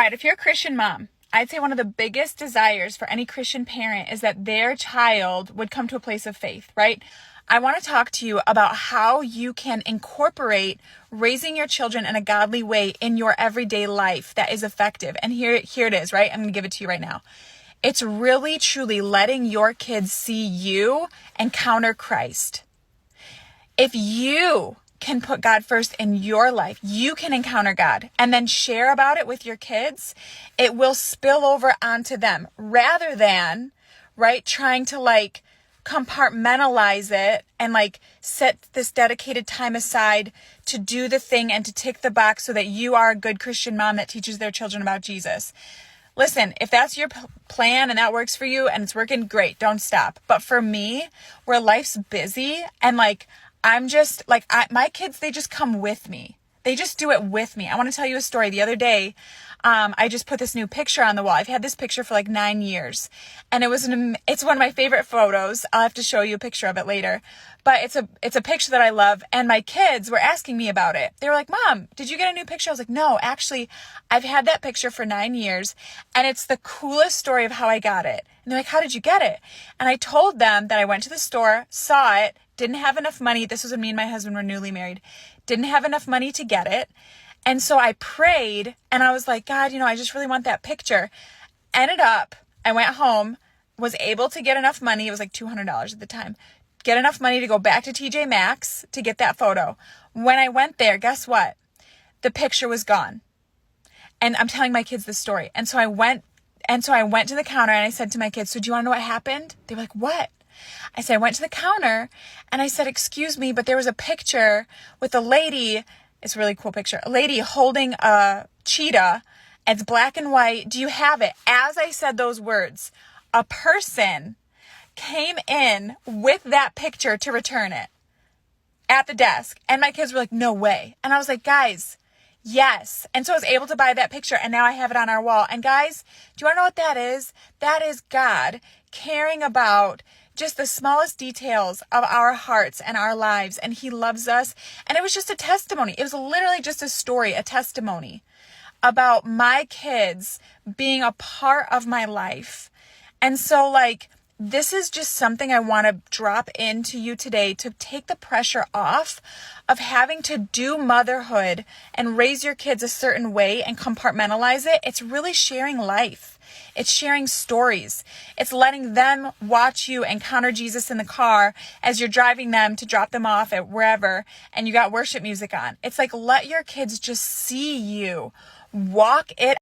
All right, if you're a Christian mom, I'd say one of the biggest desires for any Christian parent is that their child would come to a place of faith, right? I want to talk to you about how you can incorporate raising your children in a godly way in your everyday life that is effective. And here it is, right? I'm going to give it to you right now. It's really, truly letting your kids see you encounter Christ. If you can put God first in your life, you can encounter God and then share about it with your kids. It will spill over onto them rather than, right, trying to compartmentalize it and set this dedicated time aside to do the thing and to tick the box so that you are a good Christian mom that teaches their children about Jesus. Listen, if that's your plan and that works for you and it's working, great, don't stop. But for me, where life's busy and I'm just my kids, they just come with me. They just do it with me. I want to tell you a story. The other day, I just put this new picture on the wall. I've had this picture for 9 years, and it's one of my favorite photos. I'll have to show you a picture of it later, but it's a picture that I love. And my kids were asking me about it. They were like, "Mom, did you get a new picture?" I was like, "No, actually, I've had that picture for 9 years, and it's the coolest story of how I got it." And they're like, "How did you get it?" And I told them that I went to the store, saw it, didn't have enough money. This was when me and my husband were newly married. Didn't have enough money to get it. And so I prayed and I was like, "God, I just really want that picture." Ended up, I went home, was able to get enough money. It was $200 at the time. Get enough money to go back to TJ Maxx to get that photo. When I went there, guess what? The picture was gone. And I'm telling my kids this story. And so I went to the counter and I said to my kids, "So do you want to know what happened?" They were like, "What?" I said, I went to the counter and I said, "Excuse me, but there was a picture with a lady." It's a really cool picture. A lady holding a cheetah. It's black and white. "Do you have it?" As I said those words, a person came in with that picture to return it at the desk. And my kids were like, "No way." And I was like, "Guys, yes." And so I was able to buy that picture and now I have it on our wall. And guys, do you want to know what that is? That is God caring about just the smallest details of our hearts and our lives. And he loves us. And it was just a testimony. It was literally just a story, a testimony about my kids being a part of my life. And so this is just something I want to drop into you today to take the pressure off of having to do motherhood and raise your kids a certain way and compartmentalize it. It's really sharing life. It's sharing stories. It's letting them watch you encounter Jesus in the car as you're driving them to drop them off at wherever and you got worship music on. It's let your kids just see you walk it